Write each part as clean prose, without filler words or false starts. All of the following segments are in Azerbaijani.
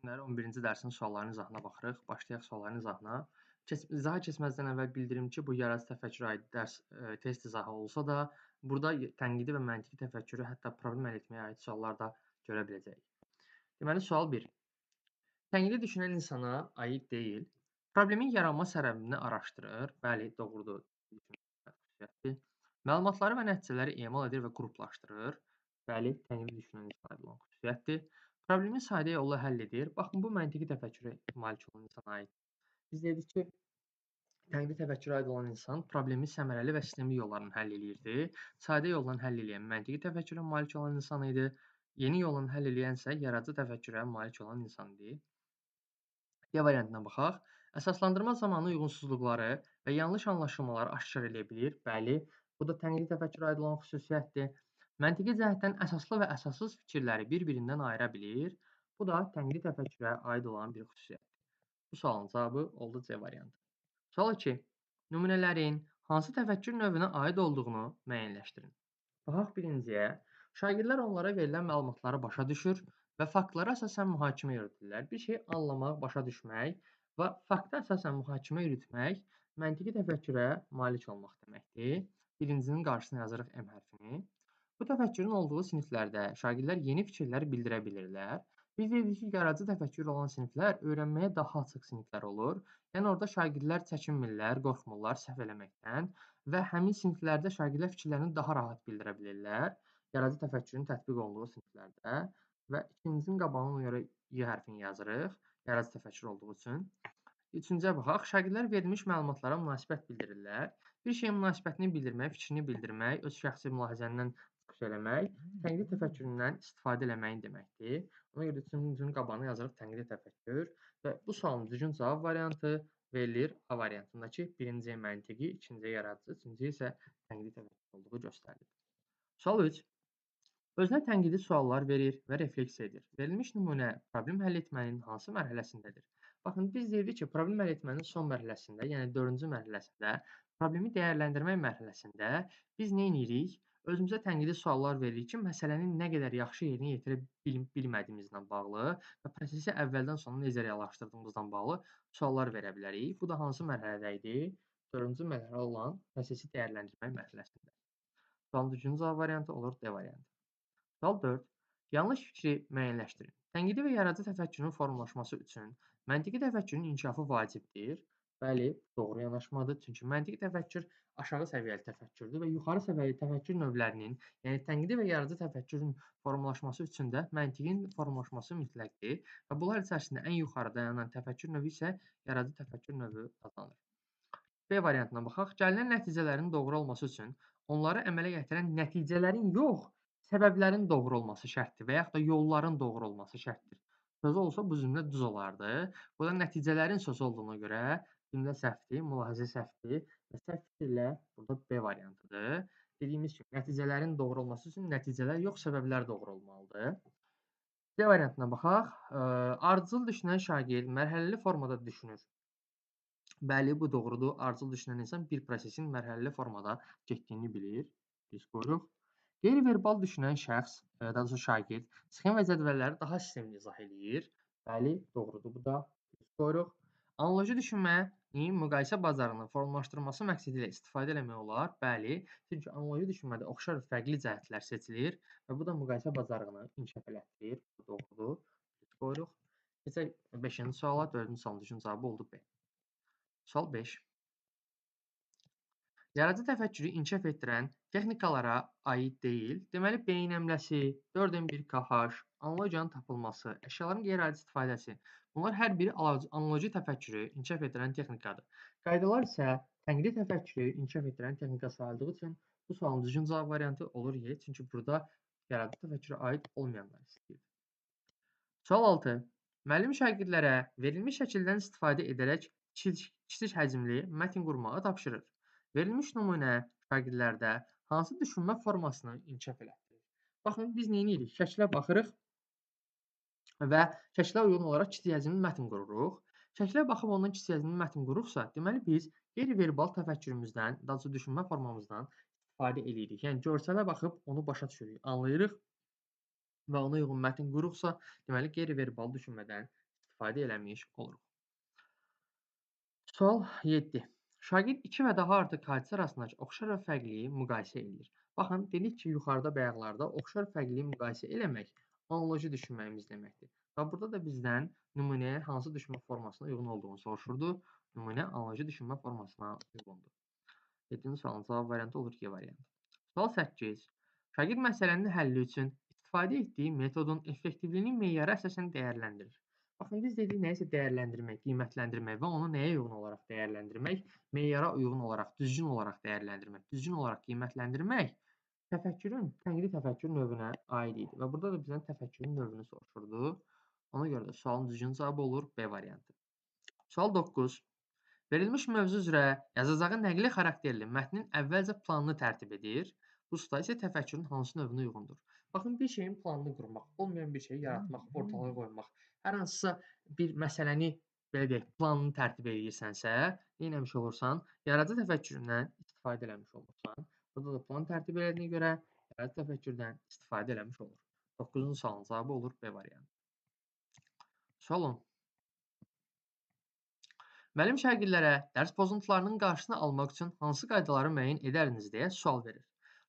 Günləri 11-ci dərsin suallarının izahına baxırıq. Başlayaq sualların izahına. İzaha keçməzdən əvvəl bildirim ki, bu yaradıcı təfəkkürə aid dərs test izahı olsa da, burada tənqidi və məntiqi təfəkkürü, hətta problem həll etməyə aid suallar da görə biləcəyik. Deməli, sual 1. Tənqidi düşünən insana aid deyil. Problemin yaranma səbəbini araşdırır. Bəli, doğrudur. Xüsusiyyətdir. Məlumatları və nəticələri emal edir və qruplaşdırır. Bəli, tənqidi düşünən insana aid olan xüsusiyyətdir. Problemi sadə yolla həll edir. Baxın, bu məntiqi təfəkkürə malik olan insana aid. Biz dedik ki, tənqidi təfəkkürə aid olan insan problemi səmərəli və sistemli yollarla həll edirdi. Sadə yolla həll edən məntiqi təfəkkürə malik olan insan idi. Yeni yolla həll edən isə yaradıcı təfəkkürə malik olan insan idi. D variantına baxaq. Əsaslandırma zamanı uyğunsuzluqları və yanlış anlaşılmaları aşkar edə bilir. Bəli, bu da tənqidi təfəkkürə aid olan xüsusiyyətdir. Məntiqi cəhətdən əsaslı və əsassız fikirləri bir-birindən ayıra bilir. Bu da tənqidi təfəkkürə aid olan bir xüsusiyyətdir. Bu sualın cavabı oldu C variantı. Sual 2. Nümunələrin hansı təfəkkür növünə aid olduğunu müəyyənləşdirin. Baxaq birinciyə. Şagirdlər onlara verilən məlumatları başa düşür və faktlara əsasən mühakimə yürüdürlər. Bir şeyi anlamaq, başa düşmək və fakta əsasən mühakimə yürütmək məntiqi təfəkkürə malik olmaq deməkdir. Birincinin qarşısına yazırıq M hərfini. Bu təfəkkürün olduğu siniflərdə şagirdlər yeni fikirlər bildirə bilirlər. Biz dedik ki, yaradıcı təfəkkür olan siniflər öyrənməyə daha açıq siniflər olur. Yəni orada şagirdlər çəkinmirlər, qorxmurlar səhv eləməkdən və həmin siniflərdə şagirdlər fikirlərini daha rahat bildirə bilirlər. Yaradıcı təfəkkürün tətbiq olunduğu siniflərdə və ikincinin qabağına ona görə Y hərfini yazırıq, yaradıcı təfəkkür olduğu üçün. Üçüncüyə baxaq. Şagirdlər verilmiş məlumatlara münasibət bildirirlər. Bir şeyin münasibətini bildirmək, fikrini bildirmək, öz şəxsi mülahizəndən çıxış eləmək, tənqidi təfəkküründən istifadə eləməyin deməkdir. Ona görə üçüncünün qabağına yazırıq tənqidi təfəkkür və bu sualın düzgün cavab variantı verilir A variantındakı birinci məntiqi, ikinci yaradıcı, üçüncü isə tənqidi təfəkkür olduğu göstərilir. Sual 3. Özünə tənqidi suallar verir və refleksiya edir. Verilmiş nümunə problem həll etmənin hansı mərhələsindədir? Baxın, biz dedik ki, problem həll etmənin son mərhələsində, yəni 4-cü mərhələsində, problemi dəyərləndirmək mərhələsində biz nə edirik? Özümüzə tənqidi suallar veririk ki, məsələnin nə qədər yaxşı yerinə yetirə bilmədiyimizlə bağlı və prosesi əvvəldən sona necə reallaşdırdığımızla bağlı suallar verə bilərik. Bu da hansı mərhələdə idi? 4-cü mərhələ olan prosesi dəyərləndirmək mərhələsində. Sualın düzgün cavab variantı olur D variantı. Sual 4. Yanlış fikri müəyyənləşdirin. Tənqidi və yaradıcı təfəkkürün formalaşması üçün məntiqi təfəkkürün inkişafı vacibdir. Bəli, doğru yanaşmadır. Çünki məntiqi təfəkkür aşağı səviyyəli təfəkkürdür və yuxarı səviyyəli təfəkkür növlərinin, yəni tənqidi və yaradıcı təfəkkürün formalaşması üçün də məntiqin formalaşması mütləqdir və bunlar içərisində ən yuxarı dayanan təfəkkür növü isə yaradıcı təfəkkür növü adlanır. B variantına baxaq. Gəlinən nəticələrin doğru olması üçün onları əmələ gətirən nəticələrin yox, səbəblərin doğru olması şərtdir və yaxud da yolların doğru olması şərtdir. Sözü olsa bu cümlə düz olardı. Burada nəticələrin sözü olduğuna görə cümlə səhvdir, mülahizə səhvdir və səhv fikirlə burada B variantıdır. Dediyimiz kimi nəticələrin doğru olması üçün nəticələr yox, səbəblər doğru olmalıdır. D variantına baxaq. Ardıcıl düşünən şagird mərhələli formada düşünür. Bəli, bu doğrudur. Ardıcıl düşünən insan bir prosesin mərhələli formada getdiyini bilir. Biz qoyuruq. Qeyri-verbal düşünən şəxs, daha doğrusu şagird, sxem və cədvəlləri daha sistemli izah eləyir. Bəli, doğrudur bu da. Biz qoyuruq. Analoji düşünmənin müqayisə bacarığının formalaşdırılması məqsədi ilə istifadə etmək olar. Bəli, çünki analoji düşünmədə oxşar və fərqli cəhətlər seçilir və bu da müqayisə bacarığını inkişaf elətdirir. Bu doğrudur. Biz qoyuruq. Keçək 5-ci suala. 4-cü sualın düzgün cavabı oldu B. Sual 5. Yaradıcı təfəkkürü inkişaf etdirən texnikalara aid deyil. Deməli, beyin əmləsi, 4M1 KH, analogiyanın tapılması, əşyaların qeyri-adi istifadəsi. Bunlar hər biri analoji təfəkkürü inkişaf etdirən texnikadır. Qaydalar isə tənqidi təfəkkürü inkişaf etdirən texnika sayıldığı üçün bu sualın düzgün cavab variantı olur Y. Çünki burada yaradıcı təfəkkürə aid olmayanlar istəyir. Sual 6. Müəllim şagirdlərə verilmiş şəkildən istifadə edərək kiçik həcmli mətn qurmağı tapşırır. Verilmiş nümunə şagirdlərdə hansı düşünmə formasını inkişaf elətdirir? Baxın, biz nə edirik? Şəklə baxırıq və şəklə uyğun olaraq kiçik həcmli mətn qururuq. Şəklə baxıb ondan kiçik həcmli mətn qururuqsa, deməli biz qeyri-verbal təfəkkürümüzdən, daha doğrusu düşünmə formamızdan istifadə edirik. Yəni görsələ baxıb onu başa düşürük, anlayırıq və ona uyğun mətn qururuqsa, deməli qeyri-verbal düşünmədən istifadə eləmiş oluruq. Sual 7. Şagird iki və daha artıq hadisə arasındakı oxşar və fərqliliyi müqayisə edir. Baxın, dedik ki, yuxarıda bəyanlarda oxşar fərqliliyi müqayisə eləmək analoji düşünməyimiz deməkdir. Və burada da bizdən nümunəyə hansı düşünmə formasına uyğun olduğunu soruşurdu. Nümunə analoji düşünmə formasına uyğundur. 7-ci sualın cavab variantı olur G variantı. Sual 8. Şagird məsələnin həlli üçün istifadə etdiyi metodun effektivliyini meyara əsasən dəyərləndirir. Baxın, biz dedik nəyisə dəyərləndirmək, qiymətləndirmək və onu nəyə uyğun olaraq dəyərləndirmək? Meyara uyğun olaraq, düzgün olaraq dəyərləndirmək, düzgün olaraq qiymətləndirmək tənqidi təfəkkür növünə aid idi. Və burada da bizdən təfəkkürün növünü soruşurdu. Ona görə də sualın düzgün cavabı olur B variantı. Sual 9. Verilmiş mövzu üzrə yazacağı nəqli xarakterli mətnin əvvəlcə planını tərtib edir. Bu usta isə təfəkkürün hansı növünə uyğundur? Baxın, bir şeyin planını qurmaq, olmayan bir şeyi yaratmaq, ortalığa qoymaq. Hər hansısa bir məsələni, belə deyək, planını tərtib edirsənsə, neyləmiş olursan? Yaradıcı təfəkküründən istifadə eləmiş olursan. Burada da plan tərtib elədiyinə görə yaradıcı təfəkkürdən istifadə eləmiş olur. 9-cu sualın cavabı olur B variantı. Sual 10. Müəllim şagirdlərə dərs pozuntularının qarşısını almaq üçün hansı qaydaları müəyyən edərdiniz deyə sual verir.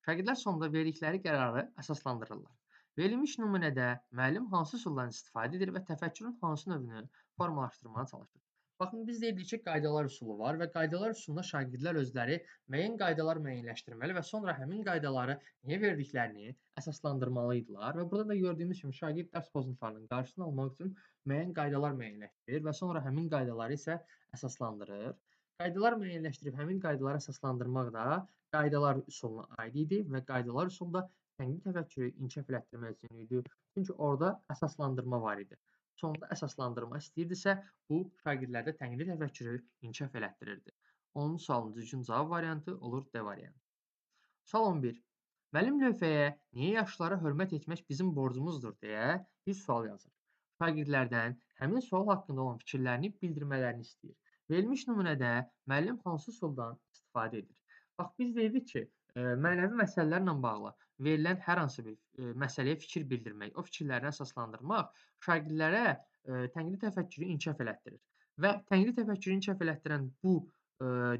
Şagirdlər sonunda verdikləri qərarı əsaslandırırlar. Verilmiş nümunədə müəllim hansı üsuldan istifadə edir və təfəkkürün hansı növünü formalaşdırmağa çalışır. Baxın, biz deyirik ki, qaydalar üsulu var və qaydalar üsulunda şagirdlər özləri müəyyən qaydalar müəyyənləşdirməli və sonra həmin qaydaları niyə verdiklərini əsaslandırmalıdırlar. Və burada da gördüyümüz kimi şagird dərs pozuntularının qarşısını almaq üçün müəyyən qaydalar müəyyənləşdirir və sonra həmin qaydaları isə əsaslandırır. Qaydalar müəyyənləşdirib həmin qaydaları əsaslandırmaq da qaydalar üsuluna aid idi və qaydalar üsulunda tənqidi təfəkkürü inkişaf elətdirmək üçün idi. Çünki orada əsaslandırma var idi. Sonda əsaslandırma istəyirdisə, bu şagirdlərdə tənqidi təfəkkürü inkişaf elətdirirdi. 10-cu sualın düzgün cavab variantı olur D variantı. Sual 11. Müəllim lövhəyə niyə yaşlılara hörmət etmək bizim borcumuzdur deyə bir sual yazır. Şagirdlərdən həmin sual haqqında olan fikirlərini bildirmələrini istəyir. Verilmiş nümunədə müəllim hansı üsuldan istifadə edir? Bax, biz dedik ki, mənəvi məsələlərlə bağlı verilən hər hansı bir məsələyə fikir bildirmək, o fikirlərini əsaslandırmaq şagirdlərə tənqidi təfəkkürü inkişaf elətdirir. Və tənqidi təfəkkürü inkişaf elətdirən bu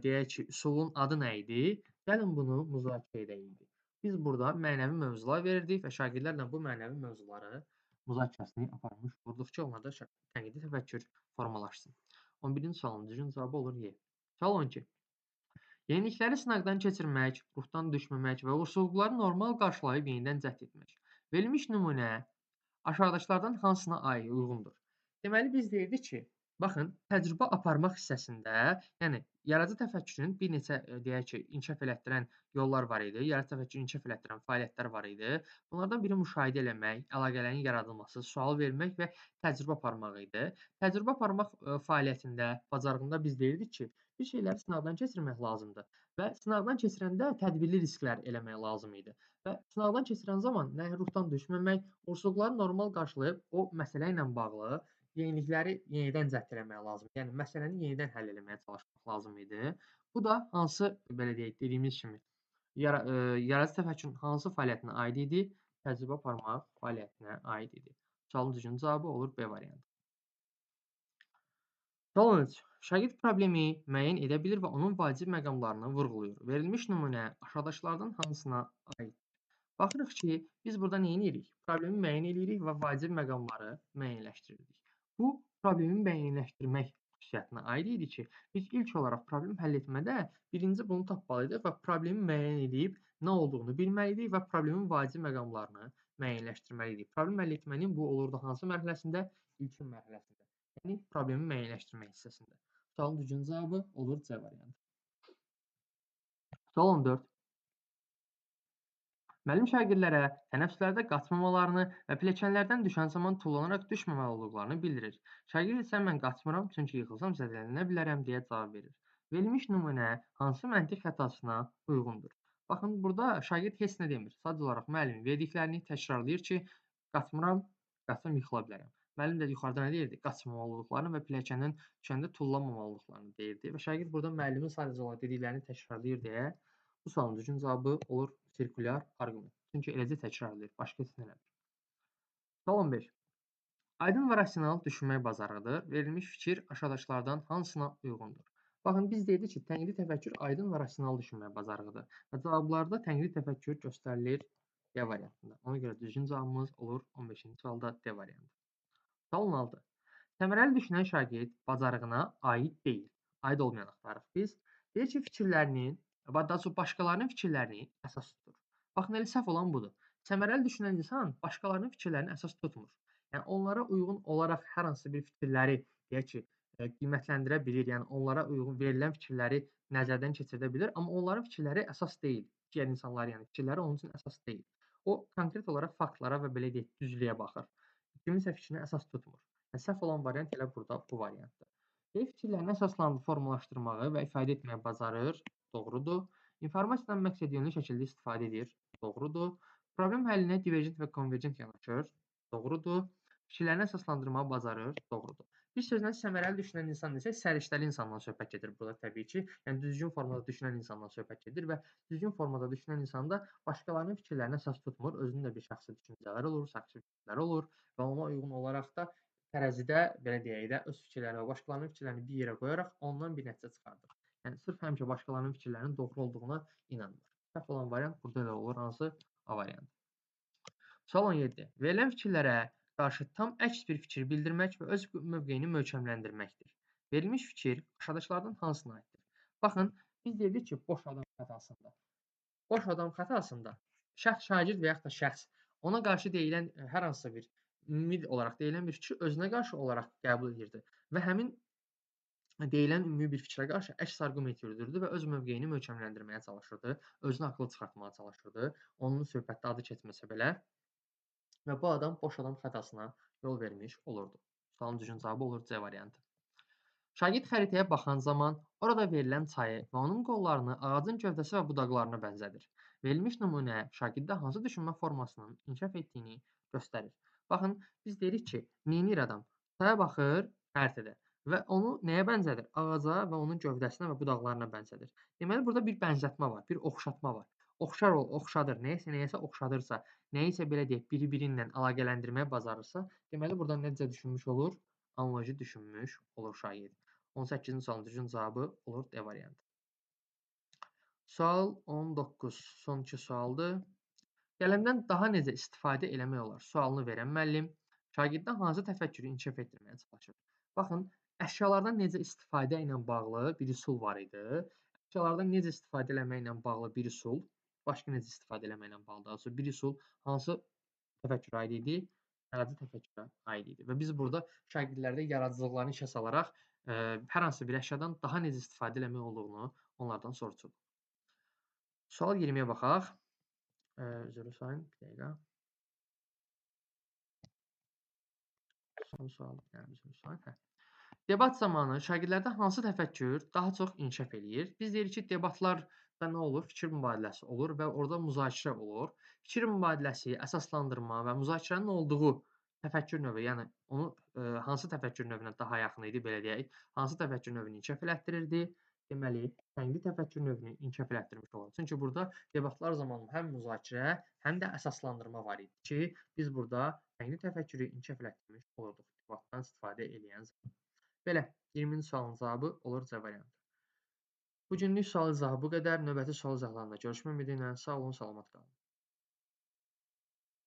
deyək ki, üsulun adı nə idi? Gəlin bunu müzakirə edək. Biz burada mənəvi mövzular verirdik və şagirdlərlə bu mənəvi mövzuları müzakirəsini aparmış olurduq ki, onlarda tənqidi təfəkkür formalaşsın. 11-ci sualın düzgün cavabı olur Y. Sual 12. Yenilikləri sınaqdan keçirmək, ruhdan düşməmək və uğursuzluqları normal qarşılayıb yenidən cəhd etmək. Verilmiş nümunə aşağıdakılardan hansına uyğundur? Deməli, biz deyirdik ki, baxın, təcrübə aparmaq hissəsində, yəni yaradıcı təfəkkürün bir neçə deyək ki, inkişaf elətdirən yollar var idi. Yaradıcı təfəkkürü inkişaf elətdirən fəaliyyətlər var idi. Bunlardan biri müşahidə eləmək, əlaqələrin yaradılması, sual vermək və təcrübə aparmaq idi. Təcrübə aparmaq fəaliyyətində, bacarığında biz deyirdik ki, bir şeyləri sınaqdan keçirmək lazımdır və sınaqdan keçirəndə tədbirli risklər eləmək lazım idi. Və sınaqdan keçirən zaman nə ruhdan düşməmək, uğursuzluqları normal qarşılayıb o məsələ ilə bağlı yenilikləri yenidən cəhd eləmək lazımdır. Yəni məsələni yenidən həll etməyə çalışmaq lazım idi. Bu da hansı belə deyək, dediyimiz kimi yaradıcı təfəkkürün hansı fəaliyyətinə aid idi? Təcrübə aparmaq fəaliyyətinə aid idi. Sualın düzgün cavabı olur B variantı. Sual 13. Şagird problemi müəyyən edə bilir və onun vacib məqamlarını vurğulayır. Verilmiş nümunə aşağıdakılardan hansına aid? Baxırıq ki, biz burada nə edirik? Problemi müəyyən edirik və vacib məqamları müəyyənləşdiririk. Bu, problemi müəyyənləşdirmək xüsusiyyətinə aid idi ki, biz ilk olaraq problem həll etmədə birinci bunu tapmalıydıq və problemi müəyyən edib nə olduğunu bilməliydik və problemin vacib məqamlarını müəyyənləşdirməliydik. Problem həll etmənin bu olurdu hansı mərhələsində? İlkin mərhələsində. Yəni problemi müəyyənləşdirmək hissəsində. Sualın düzgün cavabı olur C variantı. Sual 14. Müəllim şagirdlərə tənəffüslərdə qaçmamalarını və pilləkənlərdən düşən zaman tullanaraq düşməməli olduqlarını bildirir. Şagird isə mən qaçmıram, çünki yıxılsam zədələnə bilərəm deyə cavab verir. Verilmiş nümunə hansı məntiq xətasına uyğundur? Baxın, burada şagird heç nə demir. Sadəcə olaraq müəllimin verdiklərini təkrarlayır ki, qaçmıram, qaçsam yıxıla bilərəm. Müəllim də yuxarıda nə deyirdi? Qaçmamalı olduqlarını və pilləkəndən düşəndə tullanmamalı olduqlarını deyirdi. Və şagird burada müəllimin sadəcə olaraq dediklərini təkrarlayır deyə bu sualın düzgün cavabı olur sirkulyar arqument. Çünki eləcə təkrarlayır, başqa heç nə eləmir. Sual 15. Aydın və rasional düşünmək bacarığıdır. Verilmiş fikir aşağıdakılardan hansına uyğundur? Baxın, biz dedik ki, tənqidi təfəkkür aydın və rasional düşünmək bacarığıdır. Və cavablarda tənqidi təfəkkür göstərilir D variantında. Ona görə düzgün cavabımız olur 15-ci sualda D variantı. Sual 16. Səmərəli düşünən şagird bacarığına aid deyil. Aid olmayan axtarırıq biz. Deyir ki, fikirlərinin, daha doğrusu başqalarının fikirlərini əsas tutur. Baxın, elə səhv olan budur. Səmərəli düşünən insan başqalarının fikirlərini əsas tutmur. Yəni onlara uyğun olaraq hər hansı bir fikirləri deyək ki, qiymətləndirə bilir. Yəni onlara uyğun verilən fikirləri nəzərdən keçirdə bilir, amma onların fikirləri əsas deyil. Digər insanların yəni fikirləri onun üçün əsas deyil. O konkret olaraq faktlara və belə deyək düzlüyə baxır. Kiminsə fikrini əsas tutmur. Yəni səhv olan variant elə burada bu variantdır. Fikirlərini əsaslandırıb formalaşdırmağı və ifadə etməyi bacarır. Doğrudur. İnformasiyadan məqsədyönlü şəkildə istifadə edir. Doğrudur. Problem həllinə divergent və konvergent yanaşır. Doğrudur. Fikirlərini əsaslandırmağı bacarır. Doğrudur. Bir sözlə səmərəli düşünən insan desək, səriştəli insandan söhbət gedir burada təbii ki. Yəni düzgün formada düşünən insandan söhbət gedir və düzgün formada düşünən insan da başqalarının fikirlərini əsas tutmur. Özünün də bir şəxsi düşüncələri olur, şəxsi fikirləri olur və ona uyğun olaraq da tərəzidə belə deyək də öz fikirlərini və başqalarının fikirlərini bir yerə qoyaraq ondan bir nəticə çıxardır. Yəni sırf həmişə başqalarının fikirlərinin doğru olduğuna inanmır. Səhv olan variant burada da olur, hansı A variantı. Sual 17. Verilən fikirlərə qarşı tam əks bir fikir bildirmək və öz mövqeyini möhkəmləndirməkdir. Verilmiş fikir aşağıdakılardan hansına aiddir? Baxın, biz dedik ki, boş adam xətasında. Boş adam xətasında şəxs şagird və yaxud da şəxs ona qarşı deyilən hər hansısa bir ümumi olaraq deyilən bir fikri özünə qarşı olaraq qəbul edirdi və həmin deyilən ümumi bir fikrə qarşı əks arqument yürüdürdü və öz mövqeyini möhkəmləndirməyə çalışırdı, özünü haqlı çıxartmağa çalışırdı. Onun söhbətdə adı keçməsə belə və bu adam boş adam xətasına yol vermiş olurdu. Sualın düzgün cavabı olur C variantı. Şagird xəritəyə baxan zaman orada verilən çayı və onun qollarını ağacın gövdəsi və budaqlarına bənzədir. Verilmiş nümunə şagirddə hansı düşünmə formasının inkişaf etdiyini göstərir. Baxın, biz deyirik ki, neynir adam? Çaya baxır xəritədə və onu nəyə bənzədir? Ağaca və onun gövdəsinə və budaqlarına bənzədir. Deməli, burada bir bənzətmə var, bir oxşatma var. Oxşar ol, oxşadır. Nəyəsə oxşadırsa, nəyisə belə deyək, biri-biri ilə əlaqələndirməyə bacarırsa, deməli burada necə düşünmüş olur? Analoji düşünmüş olur şagird. 18-ci sualın düzgün cavabı olur D variantı. Sual 19. Son 2 sualdır. Qələmdən daha necə istifadə eləmək olar? Sualını verən müəllim şagirddən hansı təfəkkürü inkişaf etdirməyə çalışır? Baxın, əşyalardan necə istifadə ilə bağlı bir üsul var idi. Əşyalardan necə istifadə eləməklə bağlı bir üsul, başqa necə istifadə eləməklə bağlı. Daha doğrusu bir üsul hansı təfəkkürə aid idi? Yaradıcı təfəkkürə aid idi. Və biz burada şagirdlərdə yaradıcılıqlarını işə salaraq hər hansı bir əşyadan daha necə istifadə eləmək olduğunu onlardan soruşuruq. Sual 20-yə baxaq. Üzr istəyirəm, bir dəqiqə. Son sual, yəni bizim sual. Debat zamanı şagirdlərdə hansı təfəkkür daha çox inkişaf eləyir? Biz deyirik ki, debatlarda nə olur? Fikir mübadiləsi olur və orada müzakirə olur. Fikir mübadiləsi, əsaslandırma və müzakirənin olduğu təfəkkür növü, yəni onu hansı təfəkkür növünə daha yaxın idi, belə deyək, hansı təfəkkür növünü inkişaf elətdirirdi? Deməli, tənqidi təfəkkür növünü inkişaf elətdirmiş olur. Çünki burada debatlar zamanı həm müzakirə, həm də əsaslandırma var idi ki, biz burada tənqidi təfəkkürü inkişaf elətdirmiş olurduq debatdan istifadə eləyən zaman. Belə, 20-ci sualın cavabı olur C variantı. Bu günlük sual izahı bu qədər. Növbəti sual izahlarında görüşmək ümidi ilə sağ olun, salamat qalın.